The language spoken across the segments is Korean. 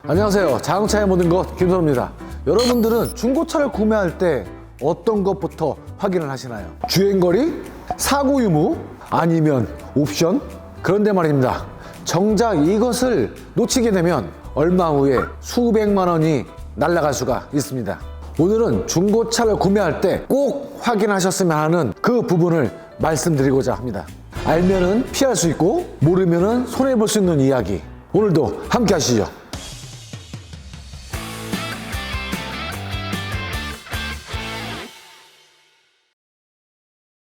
안녕하세요. 자동차의 모든 것 김선호입니다. 여러분들은 중고차를 구매할 때 어떤 것부터 확인을 하시나요? 주행거리? 사고 유무? 아니면 옵션? 그런데 말입니다. 정작 이것을 놓치게 되면 얼마 후에 수백만 원이 날아갈 수가 있습니다. 오늘은 중고차를 구매할 때 꼭 확인하셨으면 하는 그 부분을 말씀드리고자 합니다. 알면은 피할 수 있고 모르면은 손해볼 수 있는 이야기, 오늘도 함께 하시죠.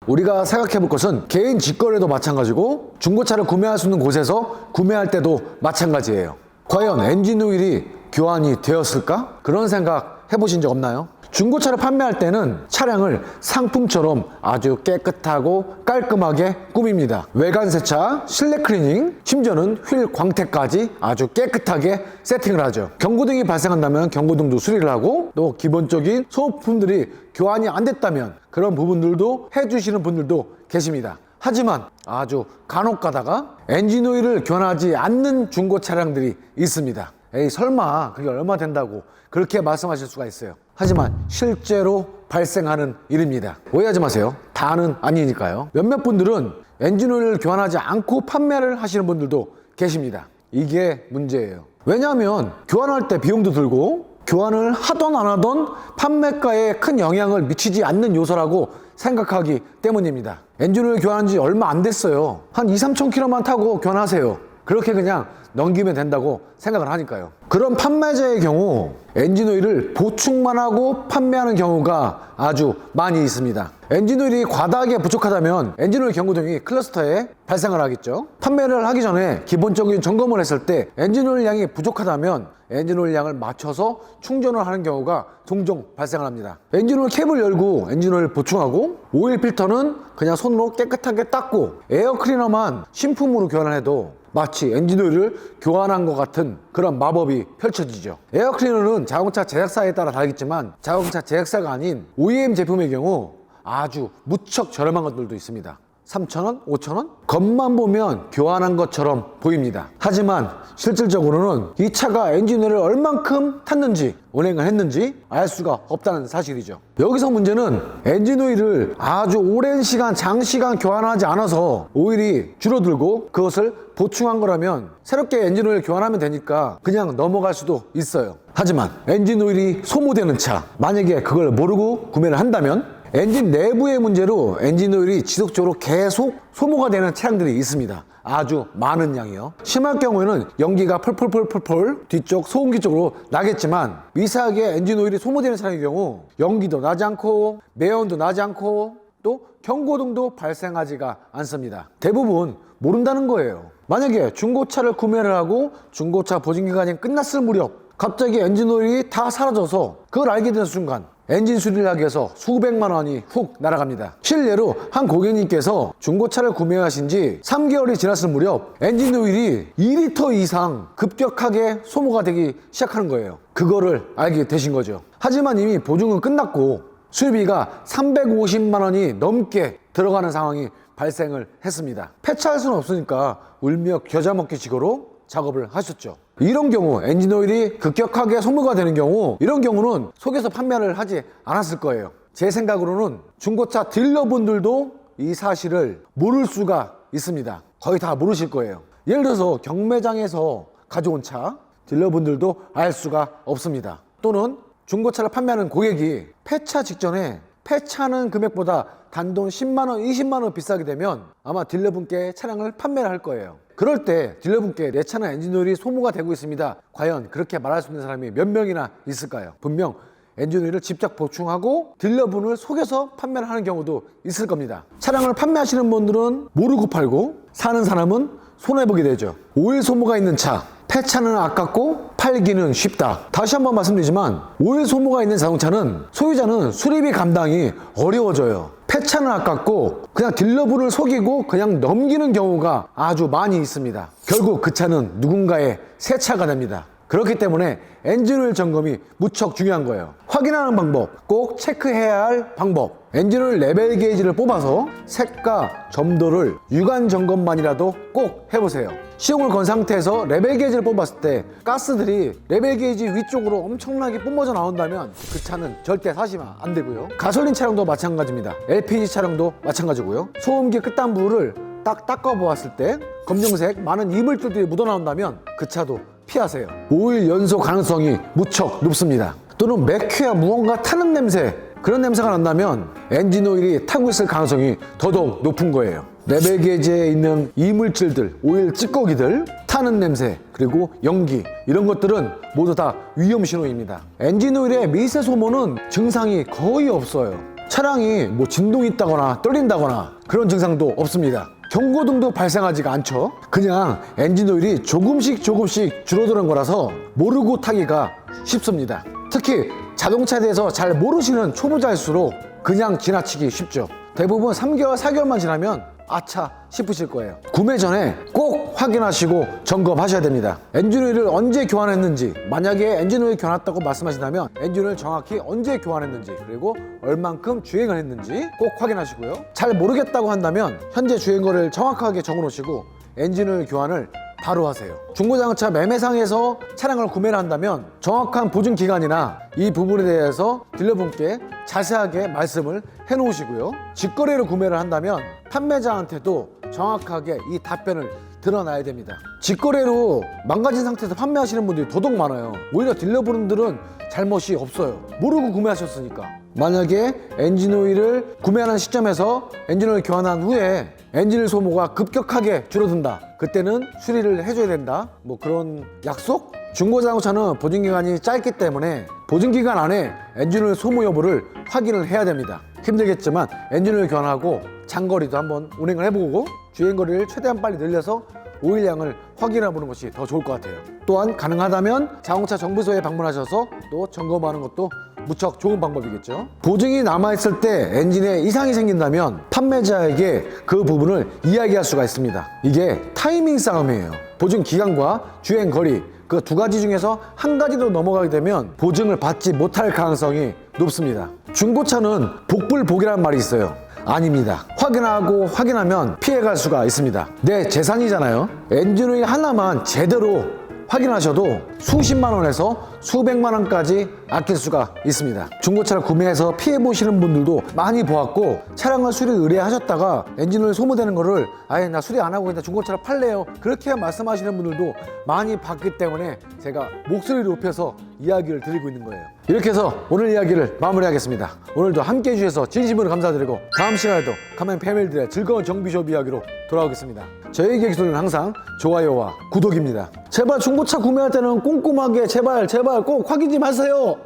우리가 생각해 볼 것은 개인 직거래도 마찬가지고 중고차를 구매할 수 있는 곳에서 구매할 때도 마찬가지예요. 과연 엔진 오일이 교환이 되었을까? 그런 생각 해보신 적 없나요? 중고차를 판매할 때는 차량을 상품처럼 아주 깨끗하고 깔끔하게 꾸밉니다. 외관 세차, 실내 클리닝, 심지어는 휠 광택까지 아주 깨끗하게 세팅을 하죠. 경고등이 발생한다면 경고등도 수리를 하고, 또 기본적인 소모품들이 교환이 안 됐다면 그런 부분들도 해주시는 분들도 계십니다. 하지만 아주 간혹 가다가 엔진 오일을 교환하지 않는 중고 차량들이 있습니다. 에이, 설마 그게 얼마 된다고 그렇게 말씀하실 수가 있어요. 하지만 실제로 발생하는 일입니다. 오해하지 마세요. 다는 아니니까요. 몇몇 분들은 엔진 오일을 교환하지 않고 판매를 하시는 분들도 계십니다. 이게 문제예요. 왜냐하면 교환할 때 비용도 들고, 교환을 하던 안 하던 판매가에 큰 영향을 미치지 않는 요소라고 생각하기 때문입니다. 엔진 오일 교환한 지 얼마 안 됐어요. 한 2-3천 킬로만 타고 교환하세요. 그렇게 그냥 넘기면 된다고 생각을 하니까요. 그런 판매자의 경우 엔진 오일을 보충만 하고 판매하는 경우가 아주 많이 있습니다. 엔진 오일이 과다하게 부족하다면 엔진 오일 경고등이 클러스터에 발생을 하겠죠. 판매를 하기 전에 기본적인 점검을 했을 때 엔진 오일 양이 부족하다면 엔진 오일 양을 맞춰서 충전을 하는 경우가 종종 발생을 합니다. 엔진 오일 캡을 열고 엔진 오일 보충하고, 오일 필터는 그냥 손으로 깨끗하게 닦고, 에어 클리너만 신품으로 교환해도 마치 엔진 오일을 교환한 것 같은 그런 마법이 펼쳐지죠. 에어 클리너는 자동차 제작사에 따라 다르겠지만 자동차 제작사가 아닌 OEM 제품의 경우 아주 무척 저렴한 것들도 있습니다. 3,000원, 5,000원? 겉만 보면 교환한 것처럼 보입니다. 하지만 실질적으로는 이 차가 엔진 오일을 얼만큼 탔는지, 운행을 했는지 알 수가 없다는 사실이죠. 여기서 문제는 엔진 오일을 아주 오랜 시간, 장시간 교환하지 않아서 오일이 줄어들고 그것을 보충한 거라면 새롭게 엔진 오일 교환하면 되니까 그냥 넘어갈 수도 있어요. 하지만 엔진 오일이 소모되는 차, 만약에 그걸 모르고 구매를 한다면 엔진 내부의 문제로 엔진 오일이 지속적으로 계속 소모가 되는 차량들이 있습니다. 아주 많은 양이요. 심할 경우에는 연기가 펄펄펄펄 뒤쪽 소음기 쪽으로 나겠지만, 미세하게 엔진 오일이 소모되는 차량의 경우 연기도 나지 않고 매연도 나지 않고 또 경고등도 발생하지가 않습니다. 대부분 모른다는 거예요. 만약에 중고차를 구매를 하고 중고차 보증기간이 끝났을 무렵 갑자기 엔진 오일이 다 사라져서 그걸 알게 되는 순간 엔진 수리를 하기 위해서 수백만 원이 훅 날아갑니다. 실례로 한 고객님께서 중고차를 구매하신 지 3개월이 지났을 무렵 엔진 오일이 2리터 이상 급격하게 소모가 되기 시작하는 거예요. 그거를 알게 되신 거죠. 하지만 이미 보증은 끝났고 수리비가 350만 원이 넘게 들어가는 상황이 발생을 했습니다. 폐차할 수는 없으니까 울며 겨자 먹기 식으로 작업을 하셨죠. 이런 경우 엔진 오일이 급격하게 소모가 되는 경우, 이런 경우는 속에서 판매를 하지 않았을 거예요. 제 생각으로는 중고차 딜러분들도 이 사실을 모를 수가 있습니다. 거의 다 모르실 거예요. 예를 들어서 경매장에서 가져온 차, 딜러분들도 알 수가 없습니다. 또는 중고차를 판매하는 고객이 폐차 직전에 폐차하는 금액보다 단돈 10만 원, 20만 원 비싸게 되면 아마 딜러분께 차량을 판매를 할 거예요. 그럴 때 딜러분께 내 차는 엔진 오일이 소모가 되고 있습니다. 과연 그렇게 말할 수 있는 사람이 몇 명이나 있을까요? 분명 엔진 오일을 직접 보충하고 딜러분을 속여서 판매를 하는 경우도 있을 겁니다. 차량을 판매하시는 분들은 모르고 팔고, 사는 사람은 손해보게 되죠. 오일 소모가 있는 차, 폐차는 아깝고 팔기는 쉽다. 다시 한번 말씀드리지만 오일 소모가 있는 자동차는 소유자는 수리비 감당이 어려워져요. 폐차는 아깝고 그냥 딜러분을 속이고 그냥 넘기는 경우가 아주 많이 있습니다. 결국 그 차는 누군가의 새 차가 됩니다. 그렇기 때문에 엔진 오일 점검이 무척 중요한 거예요. 확인하는 방법, 꼭 체크해야 할 방법. 엔진 오일 레벨 게이지를 뽑아서 색과 점도를 유관 점검만이라도 꼭 해보세요. 시동을 건 상태에서 레벨 게이지를 뽑았을 때 가스들이 레벨 게이지 위쪽으로 엄청나게 뿜어져 나온다면 그 차는 절대 사시면 안 되고요. 가솔린 차량도 마찬가지입니다. LPG 차량도 마찬가지고요. 소음기 끝단부를 딱 닦아보았을 때 검정색 많은 이물질들이 묻어나온다면 그 차도 피하세요. 오일 연소 가능성이 무척 높습니다. 또는 맥혀야 무언가 타는 냄새, 그런 냄새가 난다면 엔진 오일이 타고 있을 가능성이 더더욱 높은 거예요. 레벨 게이지에 있는 이물질들, 오일 찌꺼기들, 타는 냄새, 그리고 연기, 이런 것들은 모두 다 위험 신호입니다. 엔진 오일의 미세 소모는 증상이 거의 없어요. 차량이 진동이 있다거나 떨린다거나 그런 증상도 없습니다. 경고등도 발생하지가 않죠. 그냥 엔진 오일이 조금씩 줄어드는 거라서 모르고 타기가 쉽습니다. 특히 자동차에 대해서 잘 모르시는 초보자일수록 그냥 지나치기 쉽죠. 대부분 3개월, 4개월만 지나면 아차 싶으실 거예요. 구매 전에 꼭 확인하시고 점검하셔야 됩니다. 엔진오일을 언제 교환했는지, 만약에 엔진오일 교환했다고 말씀하신다면 엔진오일 정확히 언제 교환했는지, 그리고 얼만큼 주행을 했는지 꼭 확인하시고요. 잘 모르겠다고 한다면 현재 주행거리를 정확하게 적어놓으시고 엔진오일 교환을 바로 하세요. 중고자동차 매매상에서 차량을 구매를 한다면 정확한 보증 기간이나 이 부분에 대해서 딜러분께 자세하게 말씀을 해 놓으시고요. 직거래로 구매를 한다면 판매자한테도 정확하게 이 답변을 드러나야 됩니다. 직거래로 망가진 상태에서 판매하시는 분들이 더더욱 많아요. 오히려 딜러분들은 잘못이 없어요. 모르고 구매하셨으니까. 만약에 엔진오일을 구매하는 시점에서 엔진오일 교환한 후에 엔진오일 소모가 급격하게 줄어든다, 그때는 수리를 해줘야 된다, 그런 약속? 중고자동차는 보증기간이 짧기 때문에 보증기간 안에 엔진오일 소모 여부를 확인을 해야 됩니다. 힘들겠지만 엔진오일 교환하고 장거리도 한번 운행을 해보고 주행거리를 최대한 빨리 늘려서 오일량을 확인해 보는 것이 더 좋을 것 같아요. 또한 가능하다면 자동차 정비소에 방문하셔서 또 점검하는 것도 무척 좋은 방법이겠죠. 보증이 남아있을 때 엔진에 이상이 생긴다면 판매자에게 그 부분을 이야기할 수가 있습니다. 이게 타이밍 싸움이에요. 보증 기간과 주행 거리, 그 두 가지 중에서 한 가지로 넘어가게 되면 보증을 받지 못할 가능성이 높습니다. 중고차는 복불복이라는 말이 있어요. 아닙니다. 확인하고 확인하면 피해갈 수가 있습니다. 내 재산이잖아요. 엔진오일 하나만 제대로 확인하셔도 수십만 원에서 수백만 원까지 아낄 수가 있습니다. 중고차를 구매해서 피해 보시는 분들도 많이 보았고, 차량을 수리 의뢰하셨다가 엔진오일 소모되는 거를 아예 나 수리 안 하고 그냥 중고차를 팔래요, 그렇게 말씀하시는 분들도 많이 봤기 때문에 제가 목소리를 높여서 이야기를 드리고 있는 거예요. 이렇게 해서 오늘 이야기를 마무리하겠습니다. 오늘도 함께 해주셔서 진심으로 감사드리고 다음 시간에도 가면 패밀리들의 즐거운 정비숍 이야기로 돌아오겠습니다. 저희에게 기술은 항상 좋아요와 구독입니다. 제발 중고차 구매할 때는 꼼꼼하게 제발 꼭 확인 좀 하세요.